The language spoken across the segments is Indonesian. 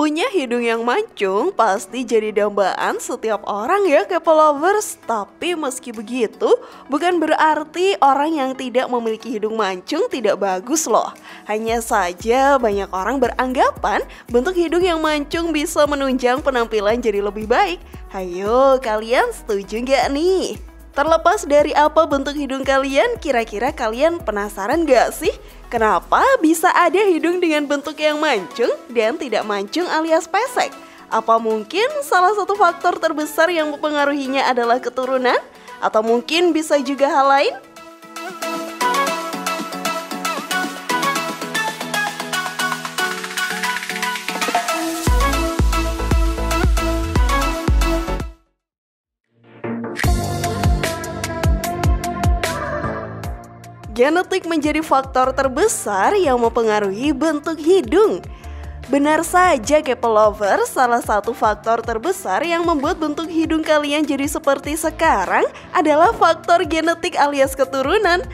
Punya hidung yang mancung pasti jadi dambaan setiap orang ya Kepo Lovers. Tapi meski begitu, bukan berarti orang yang tidak memiliki hidung mancung tidak bagus loh. Hanya saja banyak orang beranggapan bentuk hidung yang mancung bisa menunjang penampilan jadi lebih baik. Hayo, kalian setuju nggak nih? Terlepas dari apa bentuk hidung kalian, kira-kira kalian penasaran gak sih? Kenapa bisa ada hidung dengan bentuk yang mancung dan tidak mancung alias pesek? Apa mungkin salah satu faktor terbesar yang mempengaruhinya adalah keturunan? Atau mungkin bisa juga hal lain? Genetik menjadi faktor terbesar yang mempengaruhi bentuk hidung. Benar saja Kepo Lovers, salah satu faktor terbesar yang membuat bentuk hidung kalian jadi seperti sekarang adalah faktor genetik alias keturunan.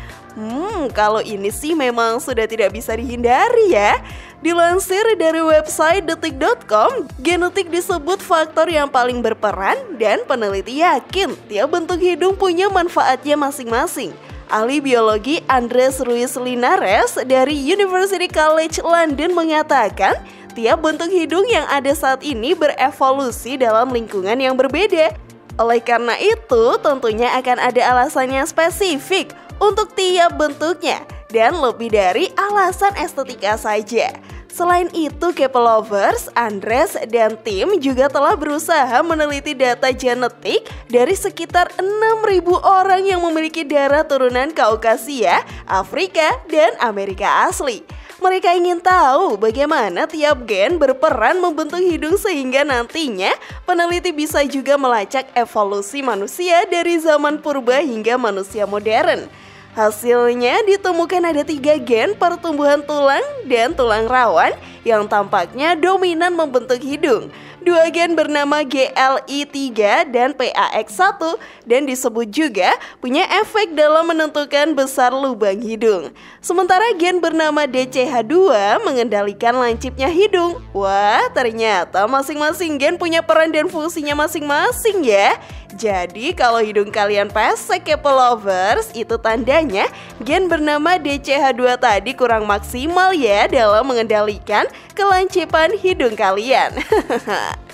Kalau ini sih memang sudah tidak bisa dihindari ya. Dilansir dari website detik.com, genetik disebut faktor yang paling berperan dan peneliti yakin tiap bentuk hidung punya manfaatnya masing-masing. Ahli biologi Andres Ruiz Linares dari University College London mengatakan, tiap bentuk hidung yang ada saat ini berevolusi dalam lingkungan yang berbeda. Oleh karena itu, tentunya akan ada alasan yang spesifik untuk tiap bentuknya dan lebih dari alasan estetika saja. Selain itu, Kepo Lovers, Andres dan tim juga telah berusaha meneliti data genetik dari sekitar 6.000 orang yang memiliki darah turunan Kaukasia, Afrika, dan Amerika asli. Mereka ingin tahu bagaimana tiap gen berperan membentuk hidung sehingga nantinya peneliti bisa juga melacak evolusi manusia dari zaman purba hingga manusia modern. Hasilnya ditemukan ada 3 gen pertumbuhan tulang dan tulang rawan yang tampaknya dominan membentuk hidung. 2 gen bernama GLI3 dan PAX1 dan disebut juga punya efek dalam menentukan besar lubang hidung. Sementara gen bernama DCH2 mengendalikan lancipnya hidung. Wah, ternyata masing-masing gen punya peran dan fungsinya masing-masing ya. Jadi kalau hidung kalian pesek Kepo Lovers, itu tandanya gen bernama DCH2 tadi kurang maksimal ya dalam mengendalikan kelancipan hidung kalian.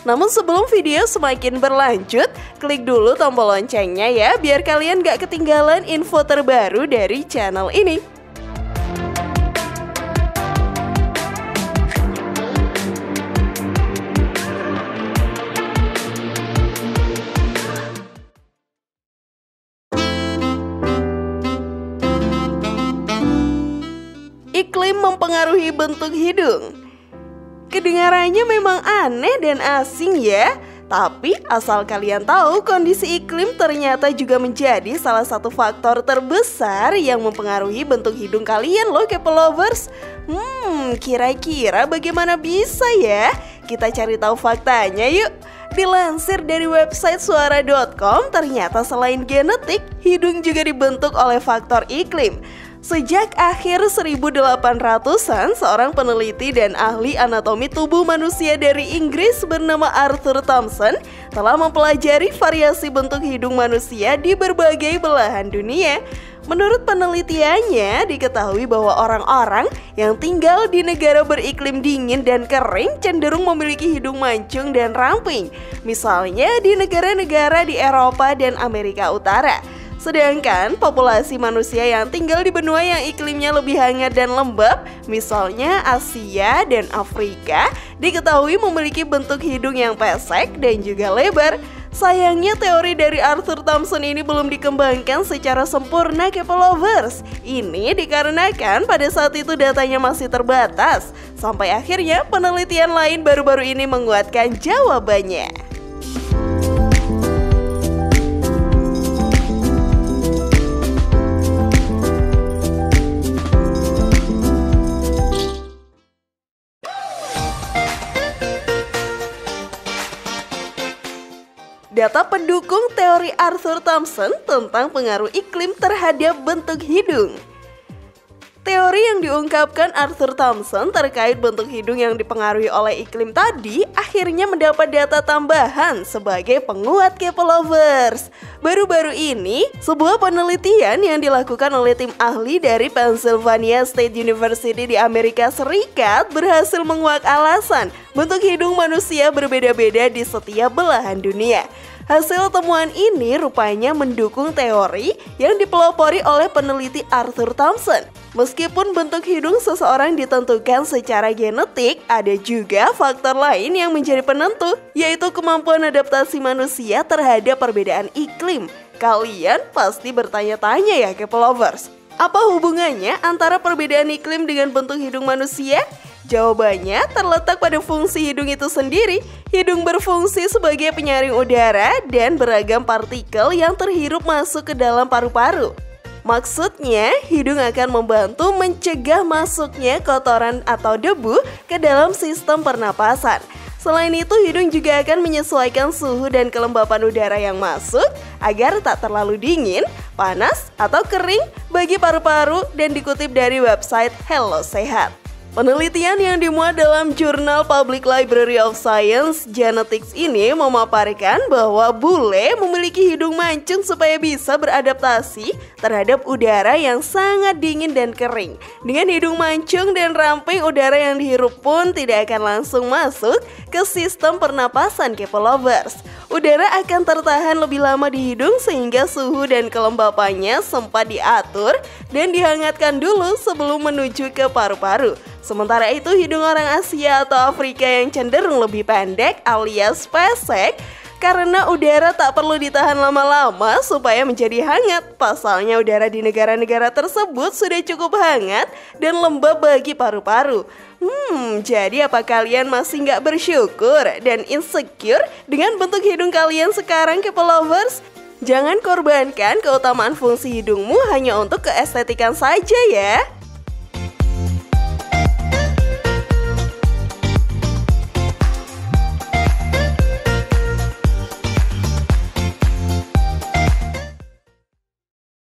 Namun sebelum video semakin berlanjut, klik dulu tombol loncengnya ya biar kalian gak ketinggalan info terbaru dari channel ini. Iklim mempengaruhi bentuk hidung. Kedengarannya memang aneh dan asing ya, tapi asal kalian tahu kondisi iklim ternyata juga menjadi salah satu faktor terbesar yang mempengaruhi bentuk hidung kalian loh Kepo Lovers. Kira-kira bagaimana bisa ya? Kita cari tahu faktanya yuk. Dilansir dari website suara.com, ternyata selain genetik, hidung juga dibentuk oleh faktor iklim. Sejak akhir 1800-an, seorang peneliti dan ahli anatomi tubuh manusia dari Inggris bernama Arthur Thomson telah mempelajari variasi bentuk hidung manusia di berbagai belahan dunia. Menurut penelitiannya, diketahui bahwa orang-orang yang tinggal di negara beriklim dingin dan kering cenderung memiliki hidung mancung dan ramping. Misalnya di negara-negara di Eropa dan Amerika Utara. Sedangkan populasi manusia yang tinggal di benua yang iklimnya lebih hangat dan lembab, misalnya Asia dan Afrika, diketahui memiliki bentuk hidung yang pesek dan juga lebar. Sayangnya teori dari Arthur Thomson ini belum dikembangkan secara sempurna Kepo Lovers. Ini dikarenakan pada saat itu datanya masih terbatas. Sampai akhirnya penelitian lain baru-baru ini menguatkan jawabannya. Data pendukung teori Arthur Thomson tentang pengaruh iklim terhadap bentuk hidung. Teori yang diungkapkan Arthur Thomson terkait bentuk hidung yang dipengaruhi oleh iklim tadi akhirnya mendapat data tambahan sebagai penguat K-pop lovers. Baru-baru ini, sebuah penelitian yang dilakukan oleh tim ahli dari Pennsylvania State University di Amerika Serikat berhasil menguak alasan bentuk hidung manusia berbeda-beda di setiap belahan dunia. Hasil temuan ini rupanya mendukung teori yang dipelopori oleh peneliti Arthur Thomson. Meskipun bentuk hidung seseorang ditentukan secara genetik, ada juga faktor lain yang menjadi penentu, yaitu kemampuan adaptasi manusia terhadap perbedaan iklim. Kalian pasti bertanya-tanya ya K-pop lovers, apa hubungannya antara perbedaan iklim dengan bentuk hidung manusia? Jawabannya terletak pada fungsi hidung itu sendiri. Hidung berfungsi sebagai penyaring udara dan beragam partikel yang terhirup masuk ke dalam paru-paru. Maksudnya, hidung akan membantu mencegah masuknya kotoran atau debu ke dalam sistem pernapasan. Selain itu, hidung juga akan menyesuaikan suhu dan kelembapan udara yang masuk agar tak terlalu dingin, panas, atau kering bagi paru-paru, dan dikutip dari website Hello Sehat. Penelitian yang dimuat dalam jurnal Public Library of Science Genetics ini memaparkan bahwa bule memiliki hidung mancung supaya bisa beradaptasi terhadap udara yang sangat dingin dan kering. Dengan hidung mancung dan ramping, udara yang dihirup pun tidak akan langsung masuk ke sistem pernapasan K-pop lovers. Udara akan tertahan lebih lama di hidung sehingga suhu dan kelembapannya sempat diatur dan dihangatkan dulu sebelum menuju ke paru-paru. Sementara itu, hidung orang Asia atau Afrika yang cenderung lebih pendek alias pesek karena udara tak perlu ditahan lama-lama supaya menjadi hangat. Pasalnya udara di negara-negara tersebut sudah cukup hangat dan lembab bagi paru-paru. Jadi apa kalian masih nggak bersyukur dan insecure dengan bentuk hidung kalian sekarang K-pop lovers? Jangan korbankan keutamaan fungsi hidungmu hanya untuk keestetikan saja ya.